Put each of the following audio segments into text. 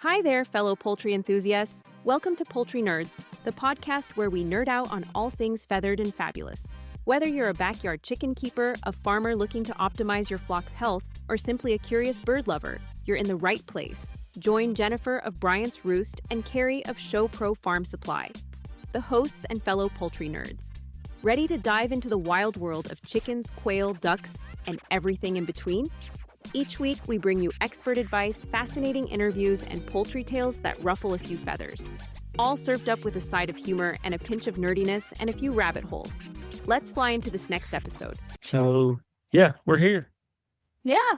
Hi there, fellow poultry enthusiasts. Welcome to Poultry Nerds, the podcast where we nerd out on all things feathered and fabulous. Whether you're a backyard chicken keeper, a farmer looking to optimize your flock's health, or simply a curious bird lover, you're in the right place. Join Jennifer of Bryant's Roost and Carrie of Show Pro Farm Supply, the hosts and fellow poultry nerds. Ready to dive into the wild world of chickens, quail, ducks, and everything in between? Each week, we bring you expert advice, fascinating interviews, and poultry tales that ruffle a few feathers. All served up with a side of humor and a pinch of nerdiness and a few rabbit holes. Let's fly into this next episode. So, yeah, we're here. Yeah.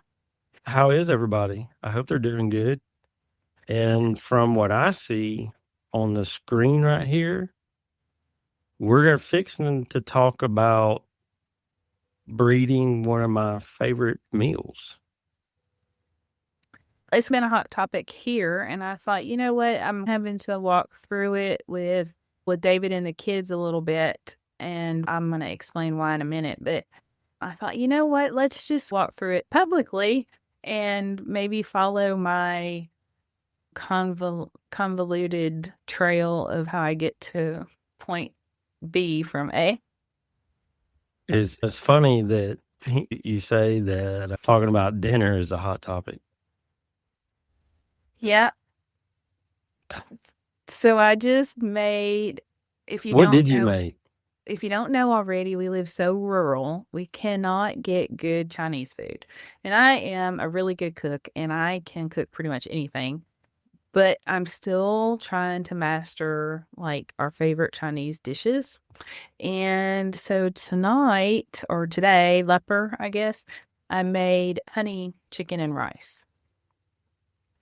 How is everybody? I hope they're doing good. And from what I see on the screen right here, we're fixing to talk about breeding one of my favorite meals. It's been a hot topic here, and I thought, you know what? I'm having to walk through it with David and the kids a little bit, and I'm going to explain why in a minute. But I thought, you know what? Let's just walk through it publicly and maybe follow my convoluted trail of how I get to point B from A. It's funny that you say that talking about dinner is a hot topic. Yeah. So I just made, What did you make? If you don't know already, we live so rural, we cannot get good Chinese food. And I am a really good cook, and I can cook pretty much anything. But I'm still trying to master, like, our favorite Chinese dishes. And so tonight, or today, leper, I guess, I made honey chicken and rice.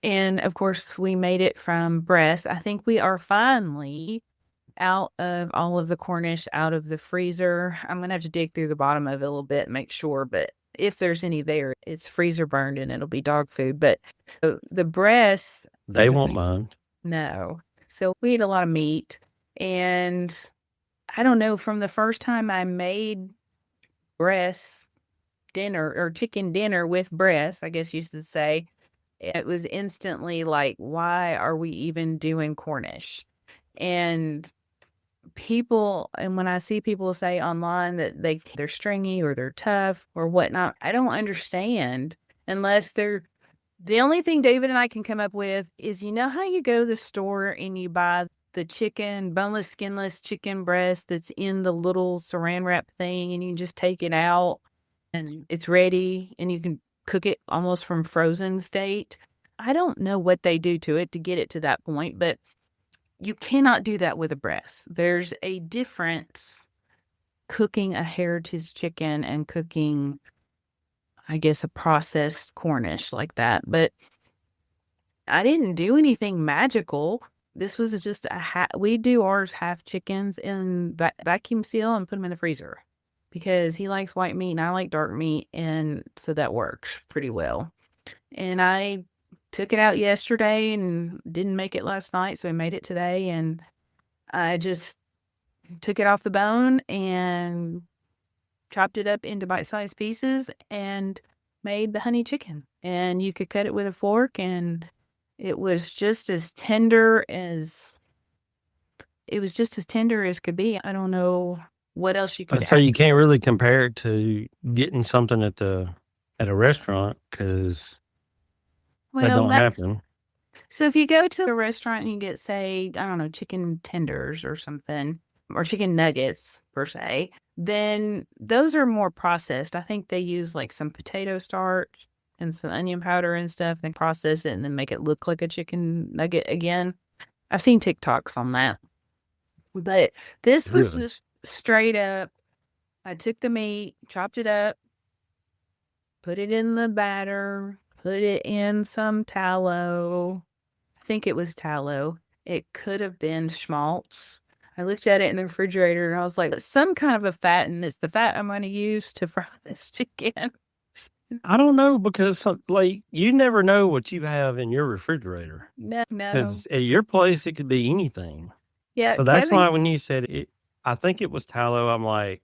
And, of course, we made it from Bresse. I think we are finally out of all of the Cornish out of the freezer. I'm going to have to dig through the bottom of it a little bit and make sure. But if there's any there, it's freezer burned and it'll be dog food. But the Bresse... They won't mind. No. So we eat a lot of meat. And I don't know, from the first time I made Bresse dinner or chicken dinner with Bresse, I guess you should say, it was instantly like, why are we even doing Cornish? And when I see people say online that they're stringy or they're tough or whatnot, I don't understand unless the only thing David and I can come up with is, you know how you go to the store and you buy the chicken, boneless, skinless chicken breast that's in the little saran wrap thing, and you can just take it out and it's ready and you can cook it almost from frozen state. I don't know what they do to it to get it to that point, but you cannot do that with a breast. There's a difference cooking a heritage chicken and cooking, I guess, a processed Cornish like that. But I didn't do anything magical. This was just we do ours half chickens in vacuum seal and put them in the freezer because he likes white meat and I like dark meat. And so that works pretty well. And I took it out yesterday and didn't make it last night. So I made it today, and I just took it off the bone and chopped it up into bite-sized pieces and made the honey chicken. And you could cut it with a fork, and it was just as tender as could be. I don't know what else you could. So you can't really compare it to getting something at a restaurant because that don't happen. So if you go to a restaurant and you get, say, I don't know, chicken tenders or something, or chicken nuggets per se, then those are more processed. I think they use like some potato starch and some onion powder and stuff, and process it and then make it look like a chicken nugget again. I've seen TikToks on that. But this was just straight up. I took the meat, chopped it up, put it in the batter, put it in some tallow. I think it was tallow. It could have been schmaltz. I looked at it in the refrigerator and I was like, some kind of a fat, and it's the fat I'm going to use to fry this chicken. I don't know, because like you never know what you have in your refrigerator. No. Because at your place, it could be anything. Yeah. So that's why when you said it, I think it was tallow. I'm like,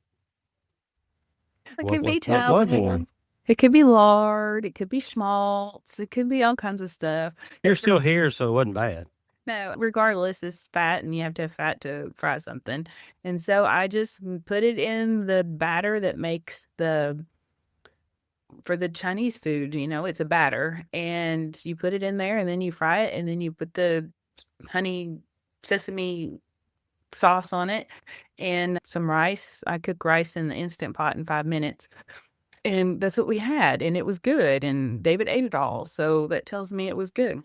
it could be tallow. It could be lard, it could be schmaltz, it could be all kinds of stuff. You're still here, so it wasn't bad. No, regardless, it's fat and you have to have fat to fry something. And so I just put it in the batter that makes for the Chinese food, it's a batter. And you put it in there and then you fry it and then you put the honey sesame sauce on it and some rice. I cook rice in the Instant Pot in 5 minutes. And that's what we had. And it was good. And David ate it all. So that tells me it was good.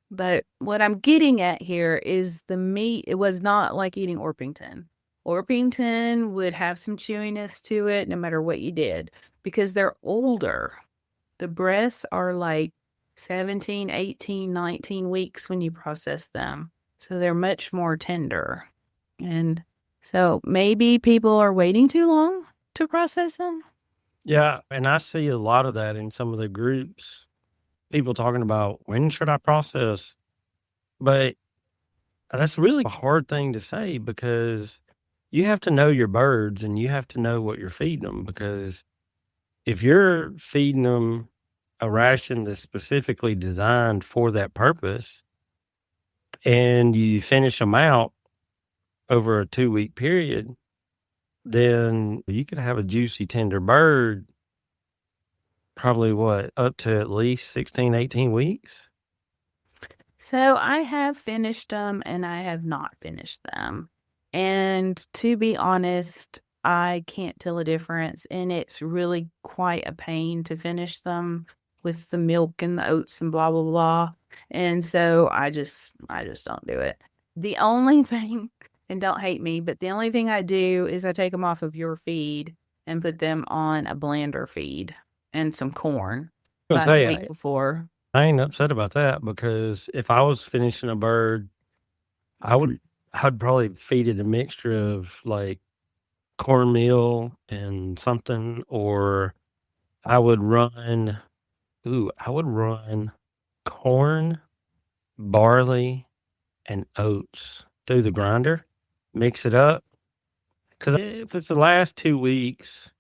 But what I'm getting at here is the meat. It was not like eating Orpington. Orpington would have some chewiness to it no matter what you did because they're older. The breasts are like 17, 18, 19 weeks when you process them. So they're much more tender. And so maybe people are waiting too long to process them. Yeah, and I see a lot of that in some of the groups. People talking about when should I process? But that's really a hard thing to say because you have to know your birds and you have to know what you're feeding them. Because if you're feeding them a ration that's specifically designed for that purpose and you finish them out over a 2-week period, then you could have a juicy, tender bird probably up to at least 16, 18 weeks. So I have finished them and I have not finished them. And to be honest, I can't tell a difference. And it's really quite a pain to finish them with the milk and the oats and blah, blah, blah. And so I just don't do it. The only thing, and don't hate me, but the only thing I do is I take them off of your feed and put them on a blender feed and some corn. I'll tell you, week before. I ain't upset about that because if I was finishing a bird, I'd probably feed it a mixture of like cornmeal and something, or I would run corn, barley, and oats through the grinder, mix it up. Because if it's the last 2 weeks,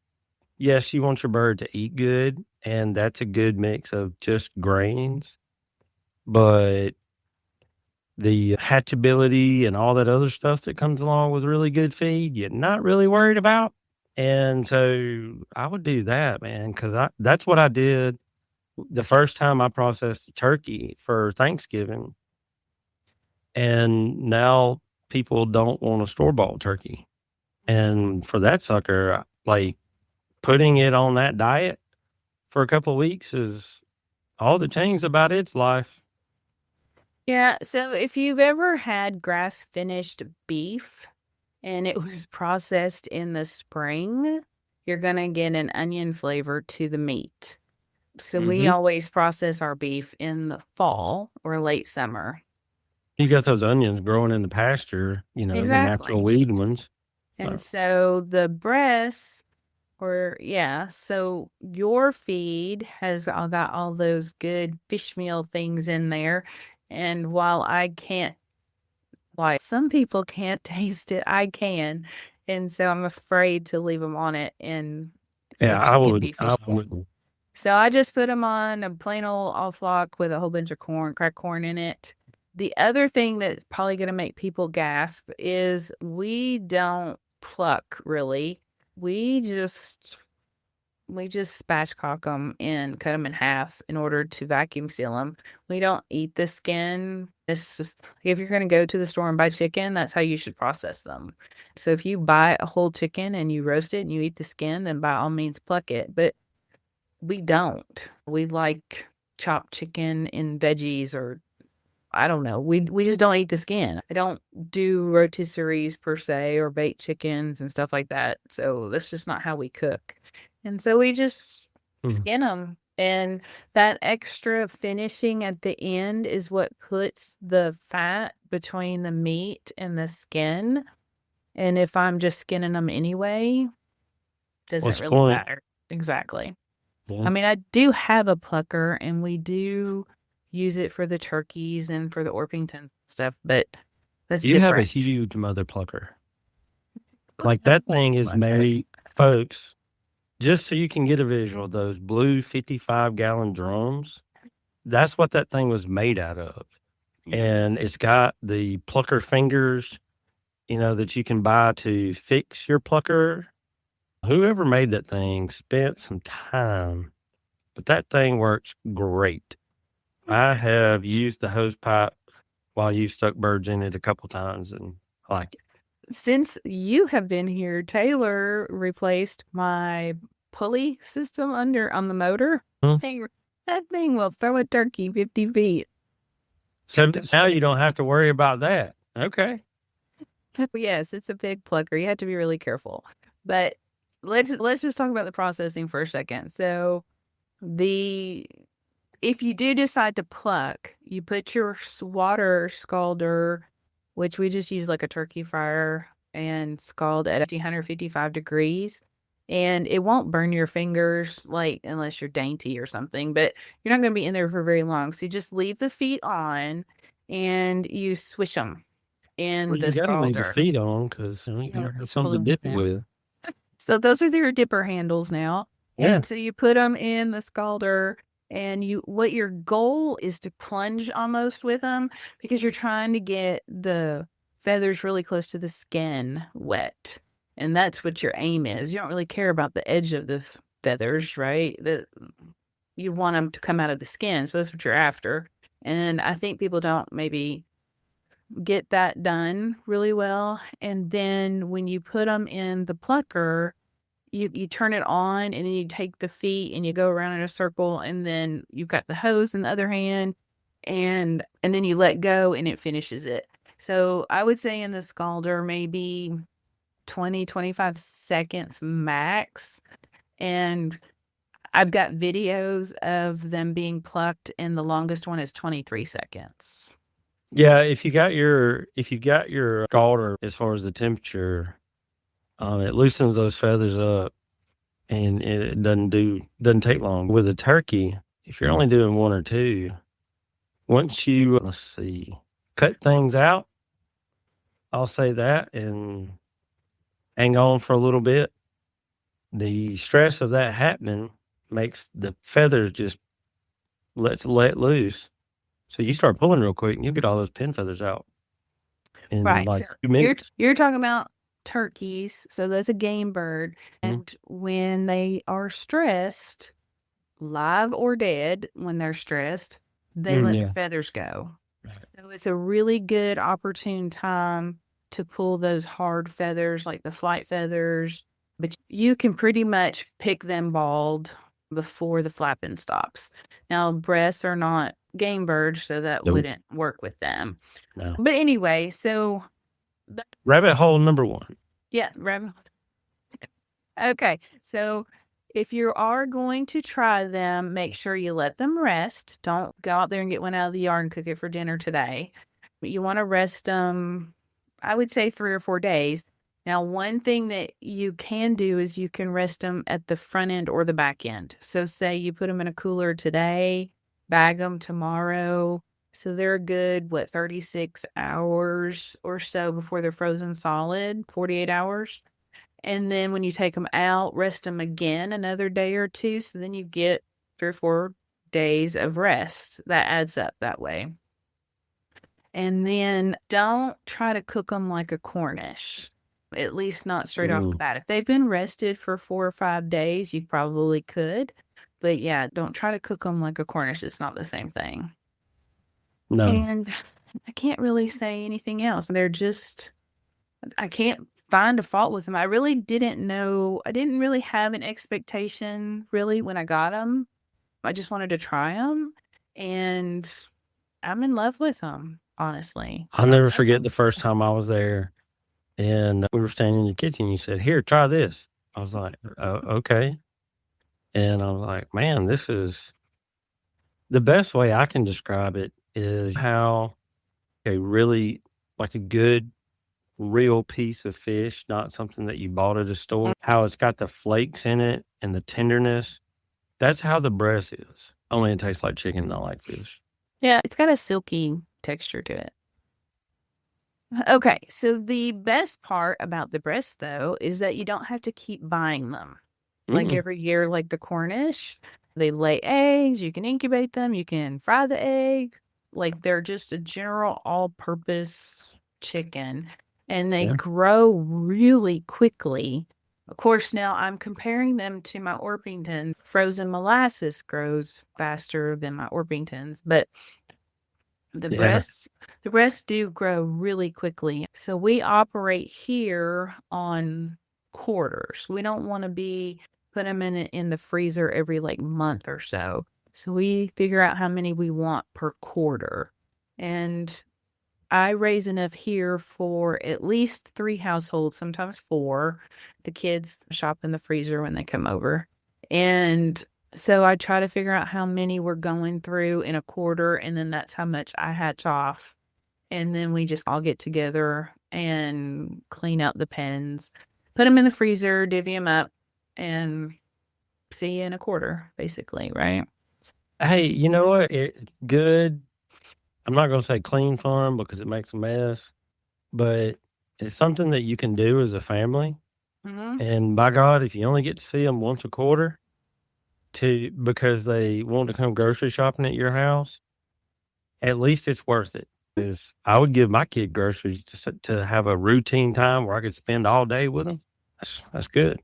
yes, you want your bird to eat good, and that's a good mix of just grains. But the hatchability and all that other stuff that comes along with really good feed, you're not really worried about. And so I would do that, man, because that's what I did the first time I processed a turkey for Thanksgiving. And now people don't want a store-bought turkey. And for that sucker, like putting it on that diet for a couple of weeks is all that changed about its life. Yeah, so if you've ever had grass-finished beef and it was processed in the spring, you're going to get an onion flavor to the meat. So we always process our beef in the fall or late summer. You got those onions growing in the pasture, the natural weed ones. And so the breasts, so your feed has got all those good fish meal things in there. And while some people can't taste it, I can. And so I'm afraid to leave them on it. And I wouldn't. So I just put them on a plain old all flock with a whole bunch of cracked corn in it. The other thing that's probably going to make people gasp is we don't pluck really. We just spatchcock them and cut them in half in order to vacuum seal them. We don't eat the skin. It's just, if you're going to go to the store and buy chicken, that's how you should process them. So if you buy a whole chicken and you roast it and you eat the skin, then by all means pluck it. But we don't. We like chopped chicken in veggies, or I don't know. We just don't eat the skin. I don't do rotisseries per se or baked chickens and stuff like that. So that's just not how we cook. And so we just skin them. And that extra finishing at the end is what puts the fat between the meat and the skin. And if I'm just skinning them anyway, doesn't really matter. Exactly. Yeah. I mean, I do have a plucker and we do use it for the turkeys and for the Orpington stuff, but that's different. You have a huge mother plucker. Like that thing is made, folks. just so you can get a visual, those blue 55-gallon drums, that's what that thing was made out of. And it's got the plucker fingers, that you can buy to fix your plucker. Whoever made that thing spent some time, but that thing works great. I have used the hose pipe while you've stuck birds in it a couple times, and I like it. Since you have been here, Taylor replaced my pulley system on the motor. That thing will throw a turkey 50 feet. So now you don't have to worry about that. Okay. Yes, it's a big plucker. You have to be really careful. But let's just talk about the processing for a second. So if you do decide to pluck, you put your water scalder, which we just use like a turkey fryer, and scald at 155 degrees. And it won't burn your fingers, unless you're dainty or something, but you're not going to be in there for very long. So you just leave the feet on and you swish them in the You gotta leave the scalder. feet on because you got something to dip it with. So those are your dipper handles now. Yeah. And so you put them in the scalder, and what your goal is to plunge almost with them, because you're trying to get the feathers really close to the skin wet. And that's what your aim is. You don't really care about the edge of the feathers, right? You want them to come out of the skin. So that's what you're after. And I think people don't maybe get that done really well. And then when you put them in the plucker, you turn it on, and then you take the feet and you go around in a circle, and then you've got the hose in the other hand, and then you let go and it finishes it. So I would say in the scalder, maybe 20, 25 seconds max. And I've got videos of them being plucked, and the longest one is 23 seconds. Yeah, if you got your scalder as far as the temperature, it loosens those feathers up, and it doesn't take long. With a turkey, if you're only doing one or two, once you cut things out, I'll say that, and hang on for a little bit. The stress of that happening makes the feathers just let loose. So you start pulling real quick, and you get all those pin feathers out in Right. like So 2 minutes. you're talking about turkeys. So that's a game bird. Mhm. And when they are stressed, live or dead, when they're stressed, they let their feathers go. Right. So it's a really good opportune time to pull those hard feathers, like the flight feathers. But you can pretty much pick them bald before the flapping stops. Now, Bresse are not game birds, so that Nope. wouldn't work with them. No. But anyway, so Rabbit hole number 1. yeah, rabbit. Okay, so if you are going to try them, make sure you let them rest. Don't go out there and get one out of the yard and cook it for dinner today. But you want to rest them, I would say 3 or 4 days. Now, one thing that you can do is you can rest them at the front end or the back end. So say you put them in a cooler today, bag them tomorrow. So they're a good, 36 hours or so before they're frozen solid, 48 hours. And then when you take them out, rest them again another day or two. So then you get 3 or 4 days of rest. That adds up that way. And then don't try to cook them like a Cornish, at least not straight off the bat. If they've been rested for 4 or 5 days, you probably could. But yeah, don't try to cook them like a Cornish. It's not the same thing. No. And I can't really say anything else. I can't find a fault with them. I really didn't know. I didn't really have an expectation really when I got them. I just wanted to try them, and I'm in love with them, honestly. I'll never forget the first time I was there, and we were standing in your kitchen. You said, "Here, try this." I was like, "Okay." And I was like, "Man, this is the best way I can describe it is how a really like a good real piece of fish, not something that you bought at a store, how it's got the flakes in it and the tenderness. That's how the Bresse is. Only it tastes like chicken, not like fish." Yeah, it's got a silky texture to it. Okay, so the best part about the Bresse, though, is that you don't have to keep buying them. like every year, like the Cornish. They lay eggs, you can incubate them, you can fry the egg. Like they're just a general all-purpose chicken, and they Yeah. grow really quickly. Of course, now I'm comparing them to my Orpington. Frozen molasses grows faster than my Orpingtons, but the Yeah. breasts do grow really quickly. So we operate here on quarters. We don't want to be put them in the freezer every like month or so. So we figure out how many we want per quarter. And I raise enough here for at least 3 households, sometimes 4. The kids shop in the freezer when they come over. And so I try to figure out how many we're going through in a quarter, and then that's how much I hatch off. And then we just all get together and clean out the pens, put them in the freezer, divvy them up, and see you in a quarter, basically, right? Hey, you know what? Good. I'm not going to say clean farm because it makes a mess, but it's something that you can do as a family. Mm-hmm. And by God, if you only get to see them once a quarter because they want to come grocery shopping at your house, at least it's worth it. Because I would give my kid groceries to have a routine time where I could spend all day with them. That's good.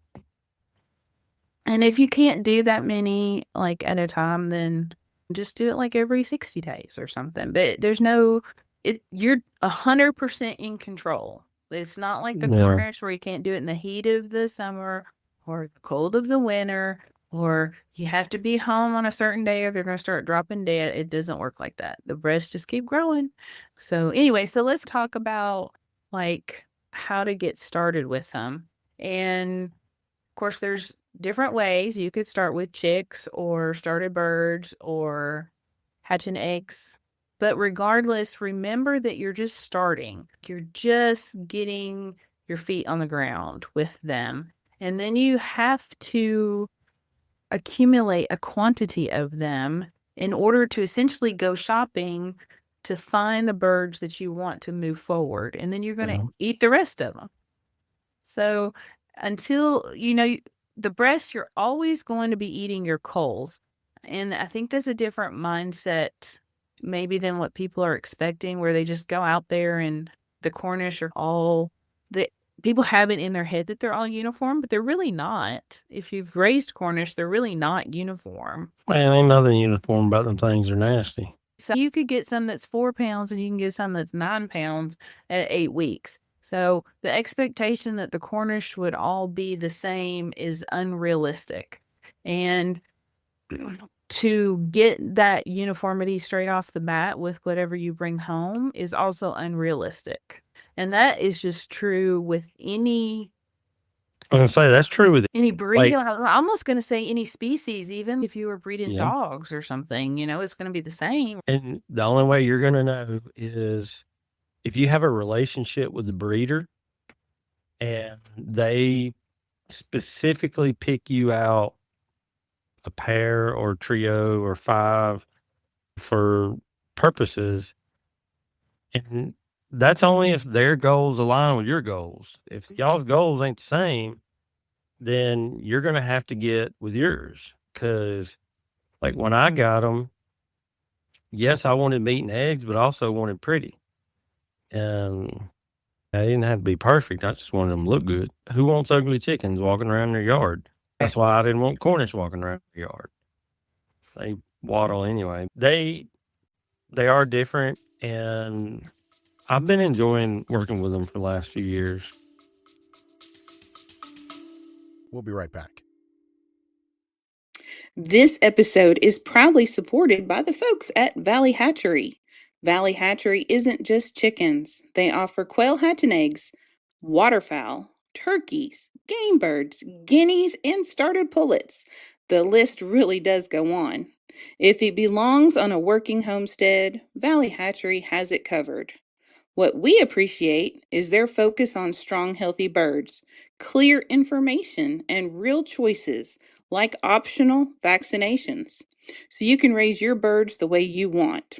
And if you can't do that many like at a time, then just do it like every 60 days or something. But you're 100% in control. It's not like the Yeah. Cornish where you can't do it in the heat of the summer or the cold of the winter, or you have to be home on a certain day or they're going to start dropping dead. It doesn't work like that. The breasts just keep growing. So anyway, so let's talk about like how to get started with them. And of course, there's different ways. You could start with chicks or started birds or hatching eggs. But regardless, remember that you're just starting. You're just getting your feet on the ground with them. And then you have to accumulate a quantity of them in order to essentially go shopping to find the birds that you want to move forward. And then you're going to eat the rest of them. So until, the breast, you're always going to be eating your culls. And I think that's a different mindset maybe than what people are expecting, where they just go out there and the Cornish are all the people have it in their head that they're all uniform, but they're really not. If you've raised Cornish, they're really not uniform. Man, ain't nothing uniform about them things. Are nasty. So you could get some that's 4 pounds and you can get some that's 9 pounds at 8 weeks. So the expectation that the Cornish would all be the same is unrealistic. And to get that uniformity straight off the bat with whatever you bring home is also unrealistic. And that is just true with any... I was going to say, that's true with any breed. I was almost going to say any species, even if you were breeding dogs or something, it's going to be the same. And the only way you're going to know is if you have a relationship with the breeder and they specifically pick you out a pair or trio or 5 for purposes, and that's only if their goals align with your goals. If y'all's goals ain't the same, then you're going to have to get with yours. Because, like, when I got them, yes, I wanted meat and eggs, but I also wanted pretty. And I didn't have to be perfect. I just wanted them to look good. Who wants ugly chickens walking around their yard? That's why I didn't want Cornish walking around their yard. They waddle anyway. They are different, and I've been enjoying working with them for the last few years. We'll be right back. This episode is proudly supported by the folks at Valley Hatchery. Valley Hatchery isn't just chickens. They offer quail hatching eggs, waterfowl, turkeys, game birds, guineas, and started pullets. The list really does go on. If it belongs on a working homestead, Valley Hatchery has it covered. What we appreciate is their focus on strong, healthy birds, clear information, and real choices like optional vaccinations, so you can raise your birds the way you want.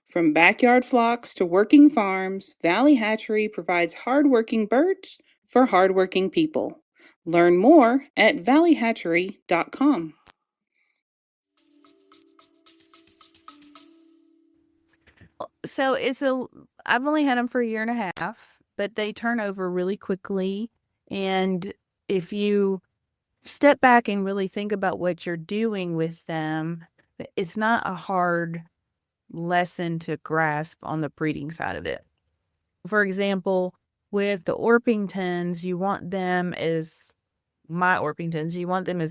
From backyard flocks to working farms, Valley Hatchery provides hardworking birds for hardworking people. Learn more at valleyhatchery.com. So I've only had them for a year and a half, but they turn over really quickly. And if you step back and really think about what you're doing with them, it's not a hard lesson to grasp on the breeding side of it. For example, with the Orpingtons, you want them as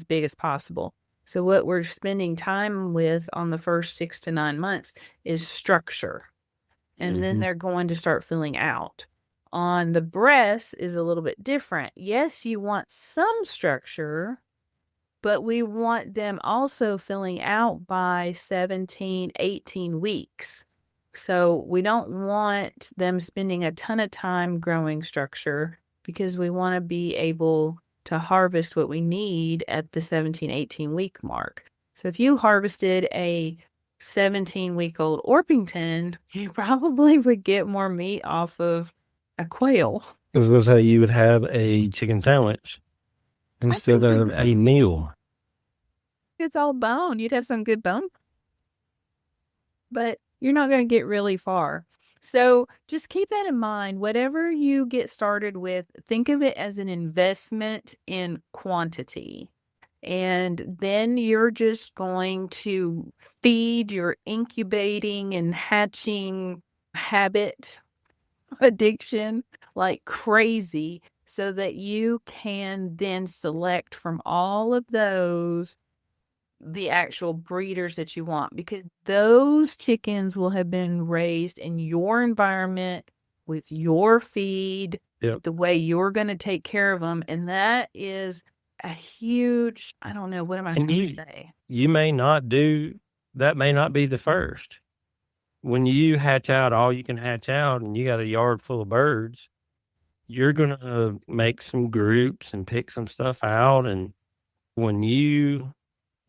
big as possible. So what we're spending time with on the first 6 to 9 months is structure. And then they're going to start filling out. On the Bresse is a little bit different. Yes, you want some structure, but we want them also filling out by 17, 18 weeks. So we don't want them spending a ton of time growing structure because we want to be able to harvest what we need at the 17, 18 week mark. So if you harvested a 17-week-old Orpington, you probably would get more meat off of a quail. I was going to say you would have a chicken sandwich instead of a meal. It's all bone. You'd have some good bone, but you're not going to get really far. So just keep that in mind. Whatever you get started with, think of it as an investment in quantity. And then you're just going to feed your incubating and hatching habit addiction like crazy so that you can then select from all of those the actual breeders that you want, because those chickens will have been raised in your environment with your feed, the way you're going to take care of them. And that is a huge, I don't know, what am I trying to say? You may not do, that may not be the first. When you hatch out all you can hatch out and you got a yard full of birds, you're going to make some groups and pick some stuff out. And when you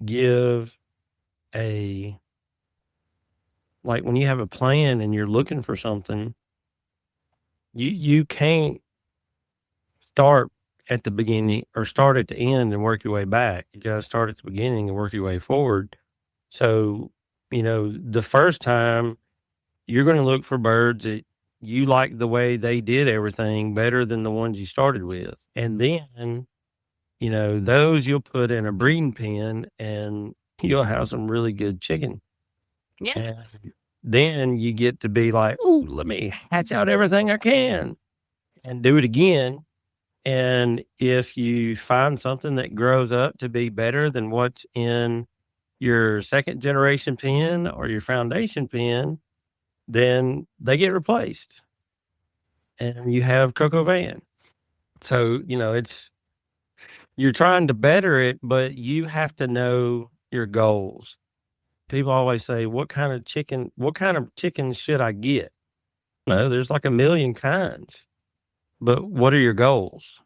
give when you have a plan and you're looking for something, you can't start at the beginning or start at the end and work your way back. You got to start at the beginning and work your way forward. So, the first time you're going to look for birds that you like the way they did everything better than the ones you started with. And then, those you'll put in a breeding pen and you'll have some really good chicken. Yeah. And then you get to be like, oh, let me hatch out everything I can and do it again. And if you find something that grows up to be better than what's in your second generation pen or your foundation pen, then they get replaced and you have Coco Van. So, you're trying to better it, but you have to know your goals. People always say, what kind of chicken should I get? No, there's like a million kinds, but what are your goals?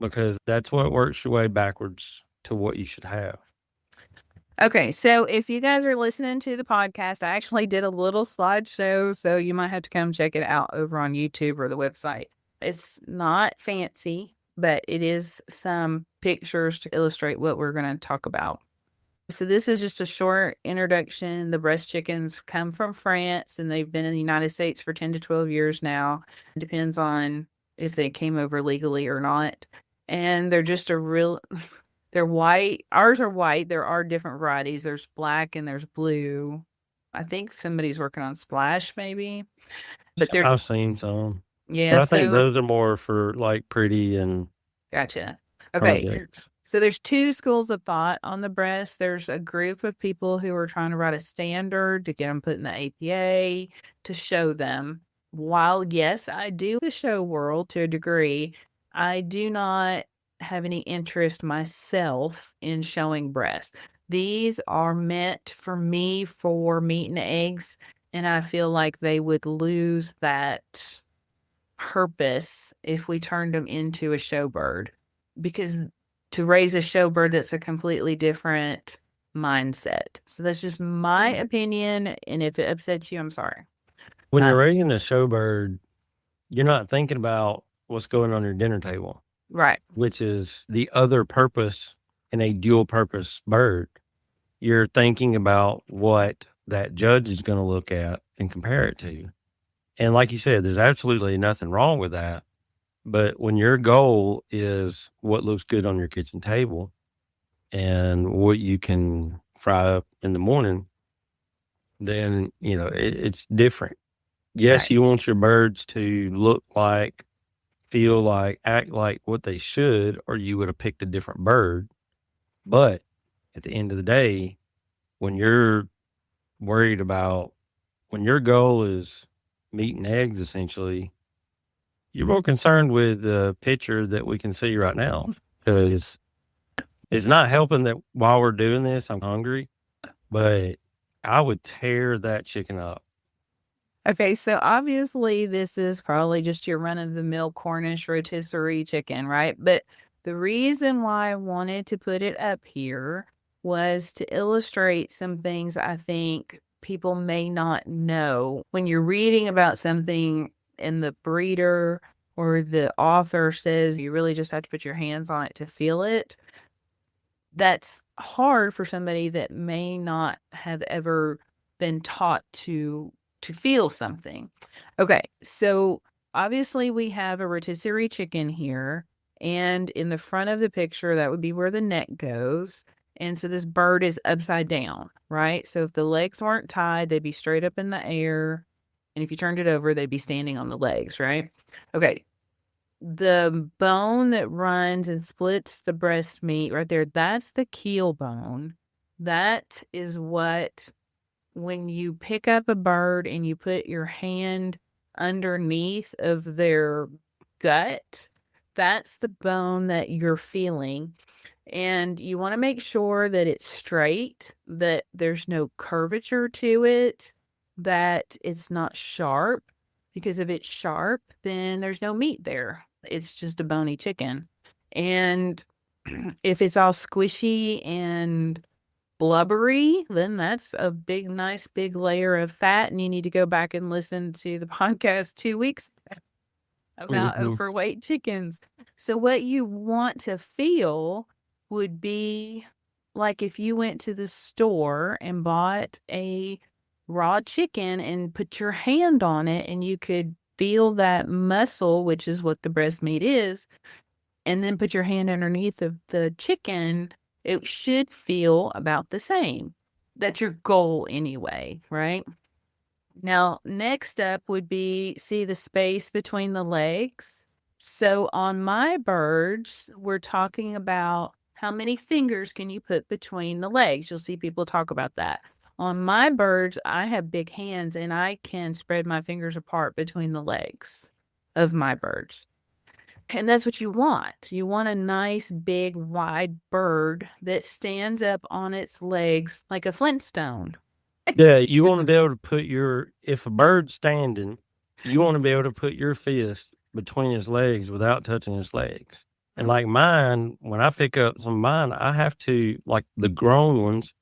Because that's what works your way backwards to what you should have. Okay, so if you guys are listening to the podcast, I actually did a little slideshow, so you might have to come check it out over on YouTube or the website. It's not fancy, but it is some pictures to illustrate what we're going to talk about. So this is just a short introduction. The Bresse chickens come from France, and they've been in the United States for 10 to 12 years now. It depends on if they came over legally or not. And they're just they're white. Ours are white. There are different varieties. There's black and there's blue. I think somebody's working on Splash maybe. But I've seen some. Yeah. But I think those are more for like pretty and gotcha. Okay. projects. So there's two schools of thought on the Bresse. There's a group of people who are trying to write a standard to get them put in the APA to show them. While, yes, I do the show world to a degree, I do not have any interest myself in showing Bresse. These are meant for me for meat and eggs, and I feel like they would lose that purpose if we turned them into a show bird, because to raise a show bird, that's a completely different mindset. So that's just my opinion, and if it upsets you, I'm sorry. When you're raising a show bird, you're not thinking about what's going on your dinner table. Right. which is the other purpose in a dual purpose bird. You're thinking about what that judge is going to look at and compare it to. And like you said, there's absolutely nothing wrong with that. But when your goal is what looks good on your kitchen table and what you can fry up in the morning, then, it's different. Yes, Right. you want your birds to look like, feel like, act like what they should, or you would have picked a different bird. But at the end of the day, when you're worried about, when your goal is meat and eggs, essentially, you're more concerned with the picture that we can see right now. Because it's not helping that while we're doing this, I'm hungry, but I would tear that chicken up. Okay, so obviously this is probably just your run-of-the-mill Cornish rotisserie chicken, right? But the reason why I wanted to put it up here was to illustrate some things I think people may not know. When you're reading about something and the breeder or the author says you really just have to put your hands on it to feel it, that's hard for somebody that may not have ever been taught to feel something. Okay, so obviously we have a rotisserie chicken here, and in the front of the picture, that would be where the neck goes. And so this bird is upside down, right? So if the legs weren't tied, they'd be straight up in the air. And if you turned it over, they'd be standing on the legs, right? Okay, the bone that runs and splits the breast meat right there, that's the keel bone. That is what, when you pick up a bird and you put your hand underneath of their gut, that's the bone that you're feeling. And you want to make sure that it's straight, that there's no curvature to it, that it's not sharp. Because if it's sharp, then there's no meat there. It's just a bony chicken. And if it's all squishy and blubbery, then that's a nice big layer of fat. And you need to go back and listen to the podcast 2 weeks about overweight chickens. So what you want to feel would be like if you went to the store and bought a raw chicken and put your hand on it and you could feel that muscle, which is what the breast meat is, and then put your hand underneath of the chicken, it should feel about the same. That's your goal anyway, right? Now, next up would be, see the space between the legs. So on my birds, we're talking about how many fingers can you put between the legs. You'll see people talk about that. On my birds, I have big hands and I can spread my fingers apart between the legs of my birds. And that's what you want. You want a nice, big, wide bird that stands up on its legs like a Flintstone. Yeah, you want to be able to put if a bird's standing, you want to be able to put your fist between his legs without touching his legs. And like mine, when I pick up some of mine, I have to, like the grown ones,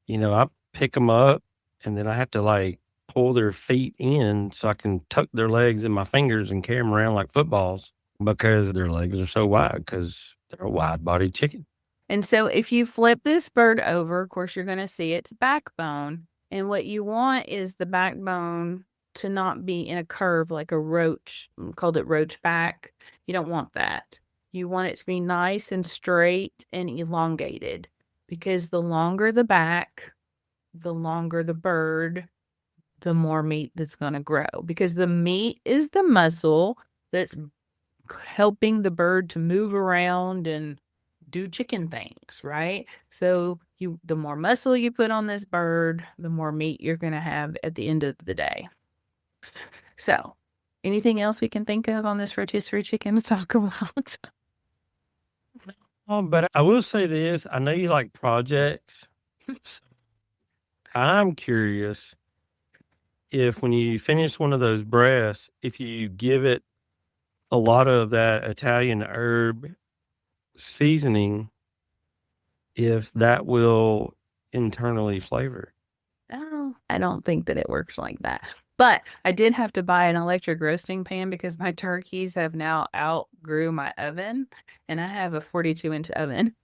I pick them up and then I have to pull their feet in so I can tuck their legs in my fingers and carry them around like footballs because their legs are so wide because they're a wide-bodied chicken. And so if you flip this bird over, of course, you're going to see its backbone. And what you want is the backbone to not be in a curve like a roach. We called it roach back. You don't want that. You want it to be nice and straight and elongated, because the longer the back, the longer the bird, the more meat that's going to grow, because the meat is the muscle that's helping the bird to move around and do chicken things, right? So the more muscle you put on this bird, the more meat you're going to have at the end of the day. So anything else we can think of on this rotisserie chicken to talk about? But I will say this. I know you like projects. I'm curious if when you finish one of those breasts, if you give it a lot of that Italian herb seasoning, if that will internally flavor. Oh, I don't think that it works like that. But I did have to buy an electric roasting pan because my turkeys have now outgrew my oven, and I have a 42-inch oven.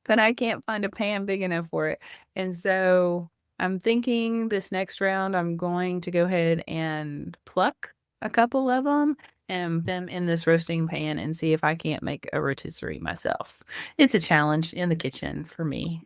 But I can't find a pan big enough for it. And so I'm thinking this next round, I'm going to go ahead and pluck a couple of them and them in this roasting pan and see if I can't make a rotisserie myself. It's a challenge in the kitchen for me.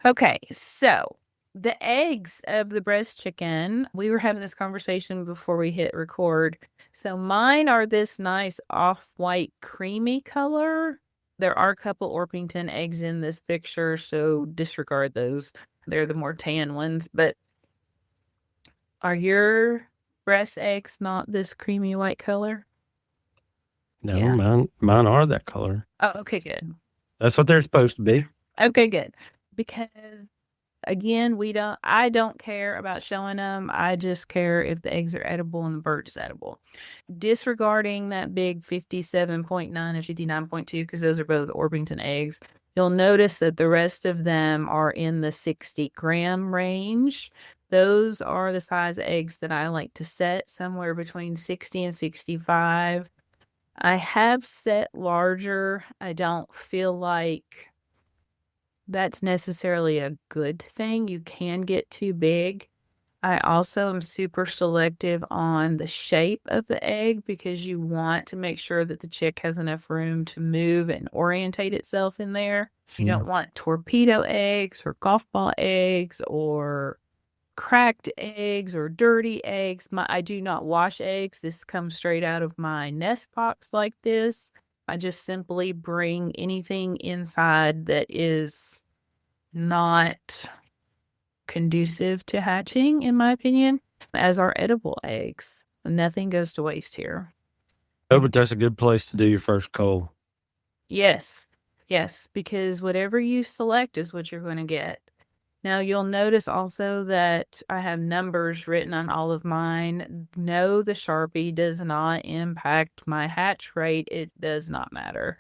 Okay, so the eggs of the breast chicken, we were having this conversation before we hit record. So mine are this nice off-white creamy color. There are a couple Orpington eggs in this picture, so disregard those. They're the more tan ones. But are your breast eggs not this creamy white color? No, Yeah. mine are that color. Oh, okay, good. That's what they're supposed to be. Okay, good. Because again, I don't care about showing them. I just care if the eggs are edible and the bird is edible. Disregarding that big 57.9 and 59.2, because those are both Orpington eggs, you'll notice that the rest of them are in the 60-gram range. Those are the size eggs that I like to set, somewhere between 60 and 65. I have set larger. I don't feel like that's necessarily a good thing. You can get too big. I also am super selective on the shape of the egg because you want to make sure that the chick has enough room to move and orientate itself in there. You don't want torpedo eggs or golf ball eggs or cracked eggs or dirty eggs. I do not wash eggs. This comes straight out of my nest box like this. I just simply bring anything inside that is not conducive to hatching, in my opinion, as are edible eggs. Nothing goes to waste here. Oh, but that's a good place to do your first cull. Yes, because whatever you select is what you're going to get. Now, you'll notice also that I have numbers written on all of mine. No, the Sharpie does not impact my hatch rate. It does not matter.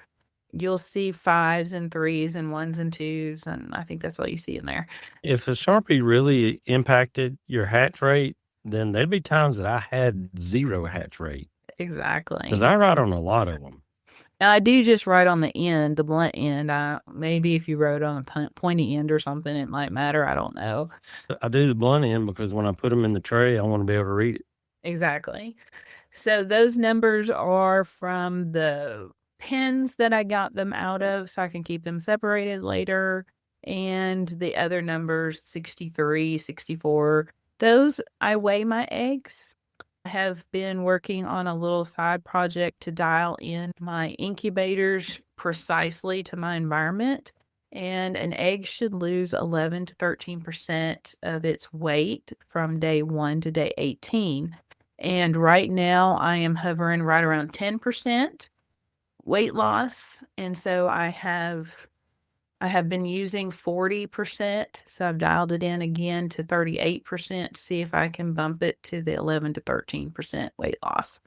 You'll see 5s and 3s and 1s and 2s, and I think that's all you see in there. If a Sharpie really impacted your hatch rate, then there'd be times that I had 0 hatch rate. Exactly. Because I write on a lot of them. Now, I do just write on the end, the blunt end. Maybe if you wrote on a pointy end or something, it might matter. I don't know. I do the blunt end because when I put them in the tray, I want to be able to read it. Exactly. So those numbers are from the pens that I got them out of so I can keep them separated later. And the other numbers, 63, 64, those I weigh my eggs. I have been working on a little side project to dial in my incubators precisely to my environment. And an egg should lose 11 to 13% of its weight from day 1 to day 18. And right now I am hovering right around 10% weight loss. And so I have been using 40%. So I've dialed it in again to 38% to see if I can bump it to the 11 to 13% weight loss.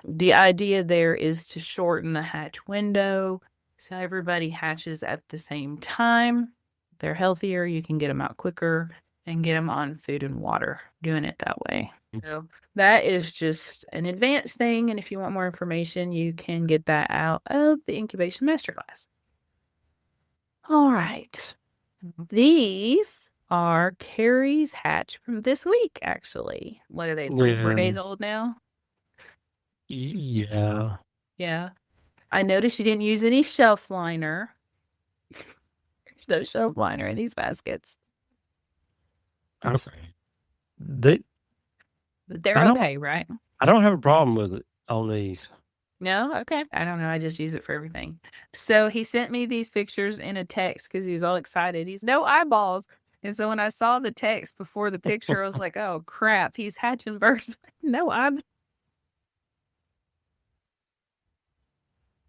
The idea there is to shorten the hatch window so everybody hatches at the same time. They're healthier. You can get them out quicker and get them on food and water doing it that way. So that is just an advanced thing. And if you want more information, you can get that out of the Incubation Masterclass. All right. These are Carrie's hatch from this week, actually. What are they, 3-4 days old now? Yeah. Yeah. I noticed you didn't use any shelf liner. There's no shelf liner in these baskets. Okay. They're okay, right? I don't have a problem with it on these. No? Okay. I don't know. I just use it for everything. So he sent me these pictures in a text because he was all excited. He's no eyeballs. And so when I saw the text before the picture, I was like, oh, crap. He's hatching birds. No eyeballs.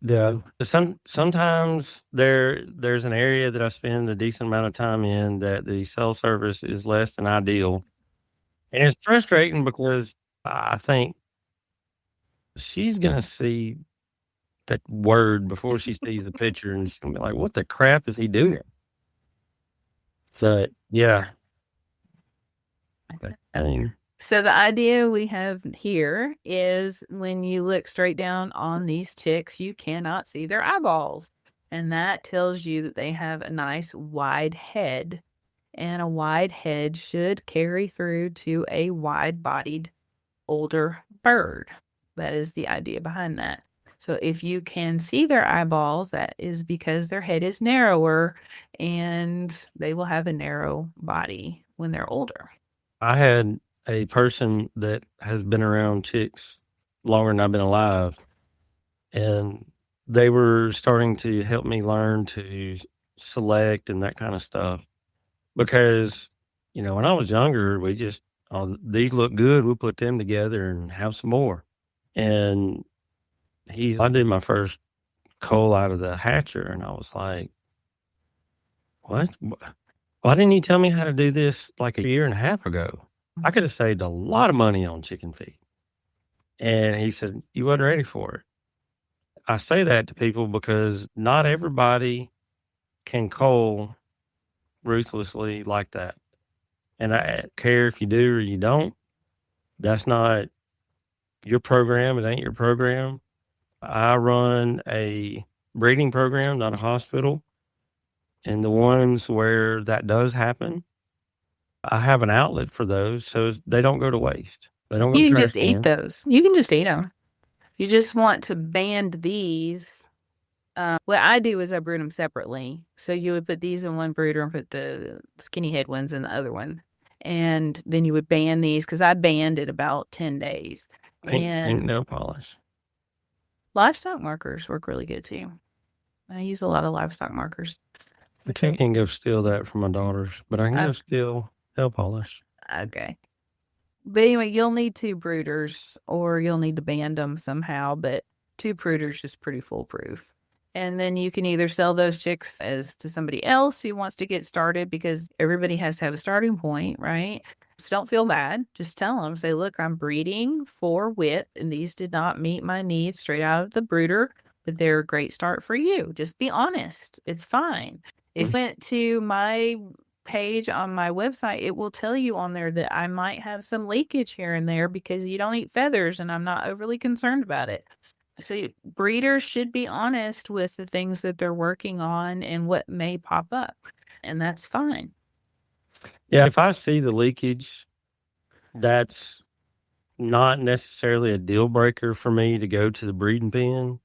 Yeah. Sometimes there's an area that I spend a decent amount of time in that the cell service is less than ideal. And it's frustrating because I think she's going to see that word before she sees the picture and she's going to be like, what the crap is he doing? So, yeah. I mean, So the idea we have here is when you look straight down on these chicks, you cannot see their eyeballs. And that tells you that they have a nice wide head. And a wide head should carry through to a wide-bodied older bird. That is the idea behind that. So if you can see their eyeballs, that is because their head is narrower and they will have a narrow body when they're older. I had a person that has been around chicks longer than I've been alive, and they were starting to help me learn to select and that kind of stuff. Because, when I was younger, we just, oh, these look good. We'll put them together and have some more. And I did my first cull out of the hatcher, and I was like, what? Why didn't you tell me how to do this like a year and a half ago? I could have saved a lot of money on chicken feed. And he said, you wasn't ready for it. I say that to people because not everybody can cull ruthlessly like that. And I don't care if you do or you don't. That's not your program. It ain't your program. I run a breeding program, not a hospital. And the ones where that does happen, I have an outlet for those so they don't go to waste. They don't go You to can trash just eat can. those. You can just eat them. You just want to band these. What I do is I brood them separately. So you would put these in one brooder and put the skinny head ones in the other one. And then you would band these because I band it about 10 days. Ain't nail polish. Livestock markers work really good too. I use a lot of livestock markers. I can't go steal that from my daughters, but I can go steal nail polish. Okay. But anyway, you'll need 2 brooders or you'll need to band them somehow, but 2 brooders is pretty foolproof. And then you can either sell those chicks as to somebody else who wants to get started because everybody has to have a starting point, right? So don't feel bad. Just tell them, say, look, I'm breeding for wit and these did not meet my needs straight out of the brooder, but they're a great start for you. Just be honest. It's fine. If you went to my page on my website, it will tell you on there that I might have some leakage here and there because you don't eat feathers and I'm not overly concerned about it. So breeders should be honest with the things that they're working on and what may pop up, and that's fine. Yeah, if I see the leakage, that's not necessarily a deal breaker for me to go to the breeding pen.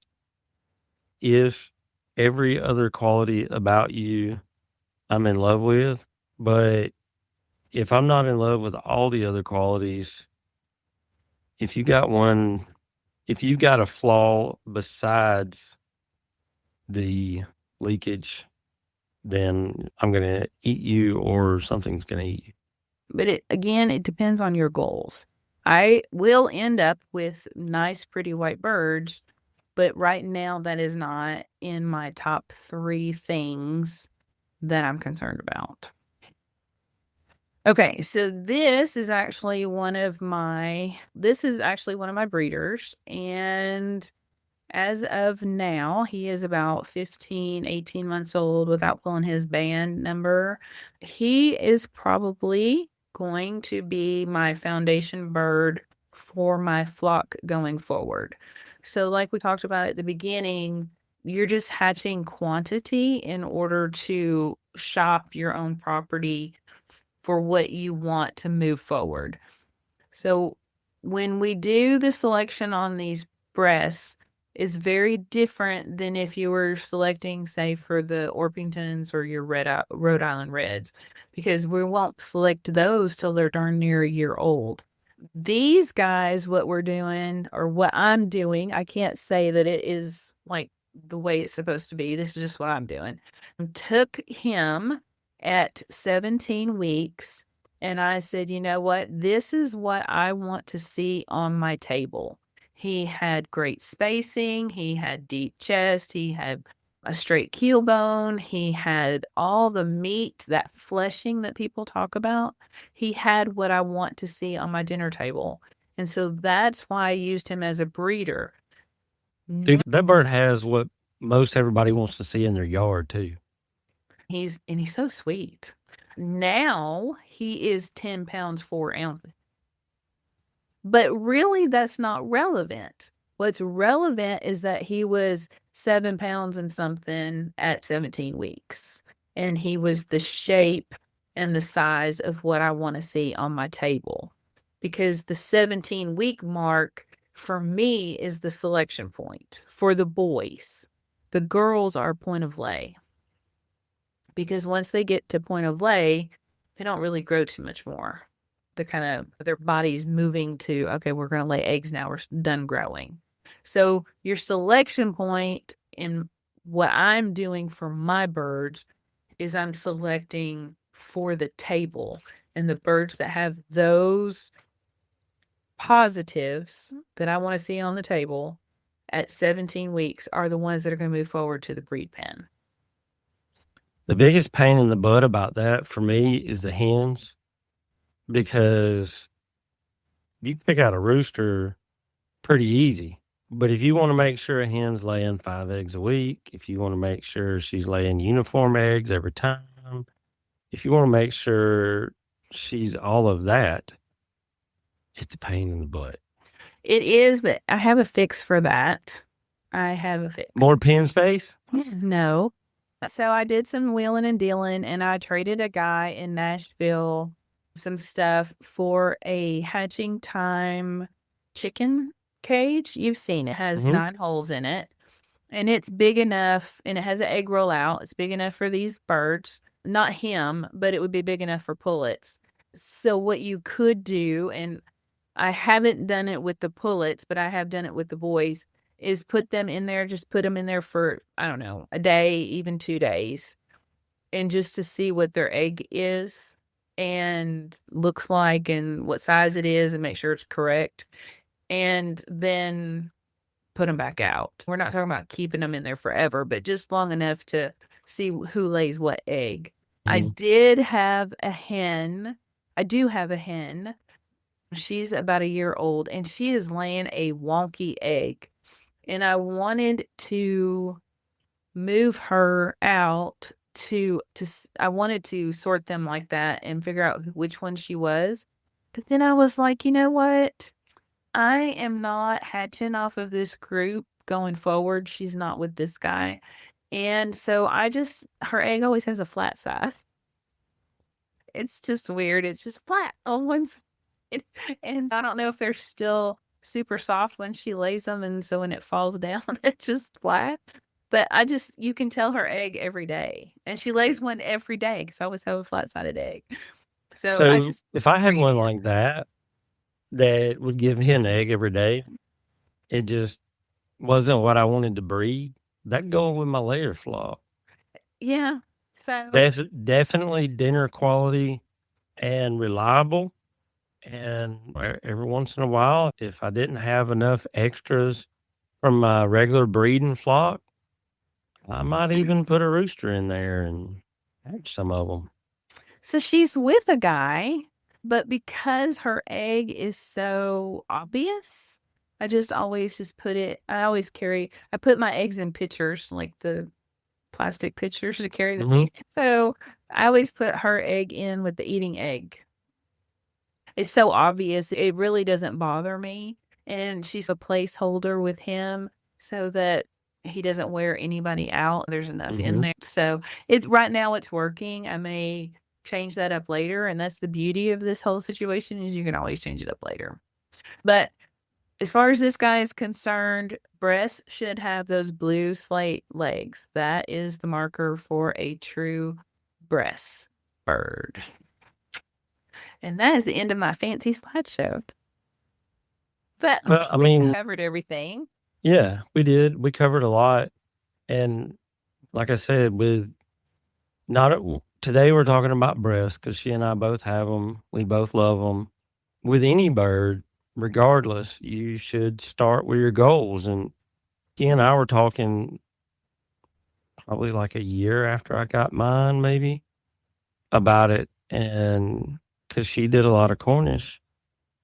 If every other quality about you I'm in love with, but if I'm not in love with all the other qualities, if you got a flaw besides the leakage, then I'm going to eat you or something's going to eat you. But it depends on your goals. I will end up with nice, pretty white birds, but right now that is not in my top 3 things that I'm concerned about. Okay, so this is actually one of my breeders, and as of now, he is about 15, 18 months old without pulling his band number. He is probably going to be my foundation bird for my flock going forward. So like we talked about at the beginning, you're just hatching quantity in order to shop your own property for what you want to move forward. So when we do the selection on these breasts, is very different than if you were selecting, say, for the Orpingtons or your Rhode Island Reds, because we won't select those till they're darn near a year old. These guys, what we're doing or what I'm doing, I can't say that it is like the way it's supposed to be. This is just what I'm doing. Took him at 17 weeks and I said, you know what? This is what I want to see on my table. He had great spacing. He had deep chest. He had a straight keel bone. He had all the meat, that fleshing that people talk about. He had what I want to see on my dinner table. And so that's why I used him as a breeder. Dude, that bird has what most everybody wants to see in their yard too. He's so sweet. Now he is 10 pounds, 4 ounces. But really, that's not relevant. What's relevant is that he was 7 pounds and something at 17 weeks. And he was the shape and the size of what I want to see on my table. Because the 17-week mark for me is the selection point for the boys. The girls are point of lay. Because once they get to point of lay, they don't really grow too much more. Their body's moving to, okay, we're going to lay eggs now. We're done growing. So your selection point in what I'm doing for my birds is I'm selecting for the table, and the birds that have those positives that I want to see on the table at 17 weeks are the ones that are going to move forward to the breed pen. The biggest pain in the butt about that for me is the hens, because you can pick out a rooster pretty easy. But if you want to make sure a hen's laying 5 eggs a week, if you want to make sure she's laying uniform eggs every time, if you want to make sure she's all of that, it's a pain in the butt. It is, but I have a fix for that. I have a fix. More pen space? No. So I did some wheeling and dealing, and I traded a guy in Nashville some stuff for a hatching time chicken cage. You've seen it. It has 9 holes in it, and it's big enough, and it has an egg roll out. It's big enough for these birds. Not him, but it would be big enough for pullets. So what you could do, and I haven't done it with the pullets, but I have done it with the boys, is put them in there, just put them in there for, I don't know, a day, even 2 days, and just to see what their egg is and looks like and what size it is and make sure it's correct, and then put them back out. We're not talking about keeping them in there forever, but just long enough to see who lays what egg. I did have a hen. I do have a hen. She's about a year old, and she is laying a wonky egg. And I wanted to move her out I wanted to sort them like that and figure out which one she was. But then I was like, you know what? I am not hatching off of this group going forward. She's not with this guy. And so her egg always has a flat side. It's just weird. It's just flat on one side. And I don't know if they're still super soft when she lays them, and so when it falls down, it's just flat. But you can tell her egg every day, and she lays one every day because I always have a flat-sided egg. So if I had one like that would give me an egg every day, it just wasn't what I wanted to breed, that'd go with my layer flock. Yeah. So Definitely dinner quality and reliable. And every once in a while, if I didn't have enough extras from my regular breeding flock, I might even put a rooster in there and hatch some of them. So she's with a guy, but because her egg is so obvious, I always put my eggs in pitchers, like the plastic pitchers to carry the meat. So I always put her egg in with the eating egg. It's so obvious. It really doesn't bother me. And she's a placeholder with him so that he doesn't wear anybody out. There's enough in there. So right now it's working. I may change that up later. And that's the beauty of this whole situation, is you can always change it up later. But as far as this guy is concerned, Bresse should have those blue slate legs. That is the marker for a true Bresse bird. And that is the end of my fancy slideshow. But we covered everything. Yeah, we did. We covered a lot. And like I said, today we're talking about Bresse because she and I both have them. We both love them. With any bird, regardless, you should start with your goals. And she and I were talking probably like a year after I got mine, maybe, about it. And because she did a lot of Cornish,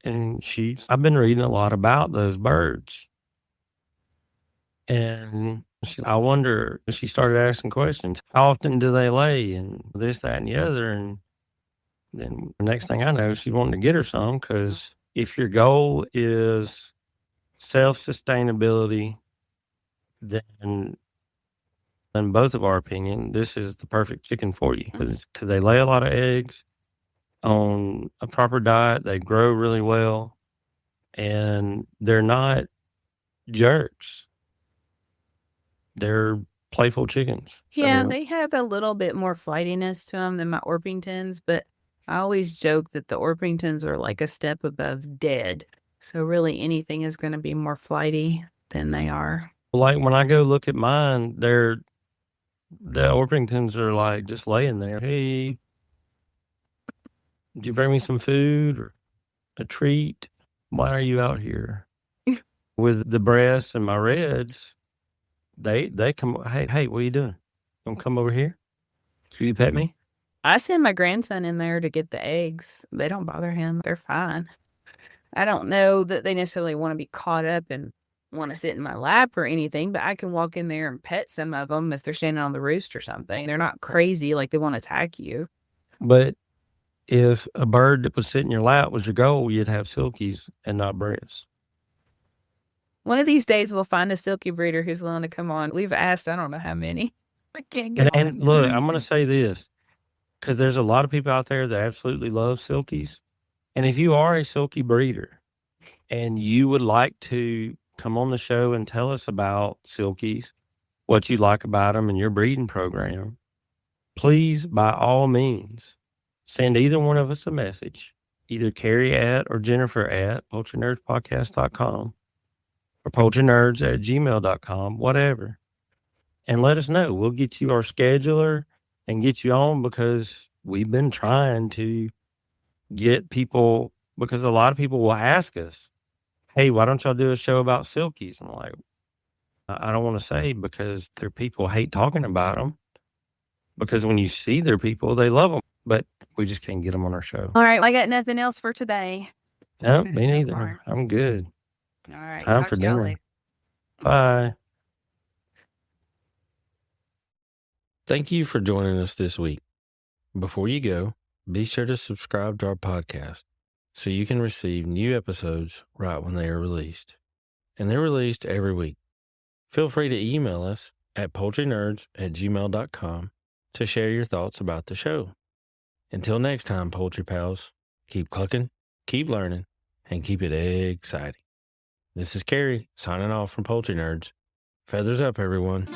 and I've been reading a lot about those birds. And I wonder, she started asking questions. How often do they lay? And this, that, and the other. And then the next thing I know, she's wanting to get her some because if your goal is self-sustainability, then in both of our opinion, this is the perfect chicken for you because they lay a lot of eggs on a proper diet. They grow really well, and they're not jerks. They're playful chickens. Yeah, they have a little bit more flightiness to them than my Orpingtons, but I always joke that the Orpingtons are like a step above dead. So really anything is going to be more flighty than they are. Like when I go look at mine, the Orpingtons are like just laying there. Hey, did you bring me some food or a treat? Why are you out here? With the Bresse and my Reds, they come, hey, what are you doing? Don't come over here? Will you pet me? I send my grandson in there to get the eggs. They don't bother him. They're fine. I don't know that they necessarily want to be caught up and want to sit in my lap or anything, but I can walk in there and pet some of them if they're standing on the roost or something. They're not crazy like they want to attack you. But if a bird that would sit in your lap was your goal, you'd have silkies and not Bresse. One of these days we'll find a silky breeder who's willing to come on. We've asked, I don't know how many. I can't get on. And look, I'm going to say this, because there's a lot of people out there that absolutely love silkies. And if you are a silky breeder and you would like to come on the show and tell us about silkies, what you like about them and your breeding program, please, by all means, send either one of us a message, either Carrie at or Jennifer at poultrynerdspodcast.com or poultrynerds@gmail.com, whatever. And let us know. We'll get you our scheduler and get you on, because we've been trying to get people, because a lot of people will ask us, hey, why don't y'all do a show about silkies? And I'm like, I don't want to say, because their people hate talking about them, because when you see their people, they love them, but we just can't get them on our show. All right. I got nothing else for today. No, me neither. I'm good. All right. Time for dinner. Bye. Thank you for joining us this week. Before you go, be sure to subscribe to our podcast so you can receive new episodes right when they are released. And they're released every week. Feel free to email us at poultrynerds@gmail.com to share your thoughts about the show. Until next time, Poultry Pals, keep clucking, keep learning, and keep it exciting. This is Carrie signing off from Poultry Nerds. Feathers up, everyone.